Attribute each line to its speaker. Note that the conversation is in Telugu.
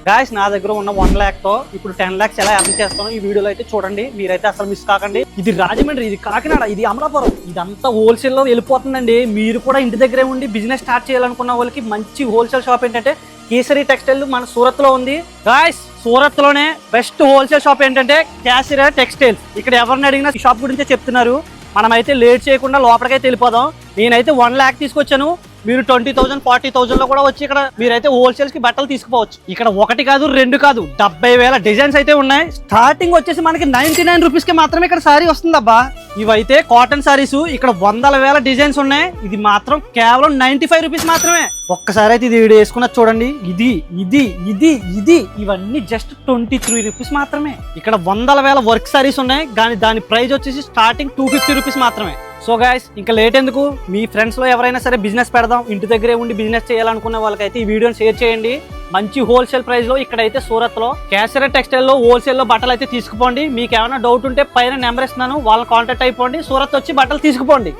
Speaker 1: గాయస్ నా దగ్గర ఉన్న 1 lakh తో ఇప్పుడు 10 lakhs ఎలా ఎర్న్ చేస్తానో ఈ వీడియోలో అయితే చూడండి. మీరైతే అసలు మిస్ కాకండి. ఇది రాజమండ్రి, ఇది కాకినాడ, ఇది అమలాపురం, ఇదంతా హోల్సేల్ లో వెళ్ళిపోతుందండి. మీరు కూడా ఇంటి దగ్గరే ఉండి బిజినెస్ స్టార్ట్ చేయాలనుకున్న వాళ్ళకి మంచి హోల్సేల్ షాప్ ఏంటంటే కేసరి టెక్స్టైల్ మన సూరత్ లో ఉంది. గాయస్ సూరత్ లోనే బెస్ట్ హోల్సేల్ షాప్ ఏంటంటే కేసరి టెక్స్టైల్స్. ఇక్కడ ఎవరిని అడిగినా ఈ షాప్ గురించే చెప్తున్నారు. మనమైతే లేట్ చేయకుండా లోపలికైతే వెళ్ళిపోదాం. నేనైతే 1 lakh తీసుకొచ్చాను. మీరు 20,000 40,000 లో కూడా వచ్చి ఇక్కడ మీరైతే హోల్సేల్స్ కి బట్టలు తీసుకుపోవచ్చు. ఇక్కడ 1 కాదు 2 కాదు 70,000 డిజైన్స్ అయితే ఉన్నాయి. స్టార్టింగ్ వచ్చేసి మనకి 99 రూపీస్ కి మాత్రమే ఇక్కడ సారీ వస్తుందబ్బా. ఇవైతే కాటన్ సారీస్, ఇక్కడ 100,000 డిజైన్స్ ఉన్నాయి. ఇది మాత్రం కేవలం 95 రూపీస్ మాత్రమే. ఒక్కసారి అయితే ఇది వేసుకున్న చూడండి. ఇది ఇది ఇది ఇది ఇవన్నీ జస్ట్ 23 రూపీస్ మాత్రమే. ఇక్కడ 100,000 వర్క్ సారీస్ ఉన్నాయి, కానీ దాని ప్రైస్ వచ్చేసి స్టార్టింగ్ 250 రూపీస్ మాత్రమే. సో గైస్ ఇంకా లేట్ ఎందుకు, మీ ఫ్రెండ్స్ లో ఎవరైనా సరే బిజినెస్ పెడదాం, ఇంటి దగ్గరే ఉండి బిజినెస్ చేయాలనుకున్న వాళ్ళకైతే ఈ వీడియోని షేర్ చేయండి. మంచి హోల్సేల్ ప్రైస్ లో ఇక్కడైతే సూరత్ లో కేసరి టెక్స్టైల్ లో హోల్సేల్ లో బట్టలు అయితే తీసుకుపోండి. మీకు ఏమైనా డౌట్ ఉంటే పైన నెంబర్ ఇస్తున్నాను, వాళ్ళని కాంటాక్ట్ అయిపోండి. సూరత్ వచ్చి బట్టలు తీసుకుపోండి.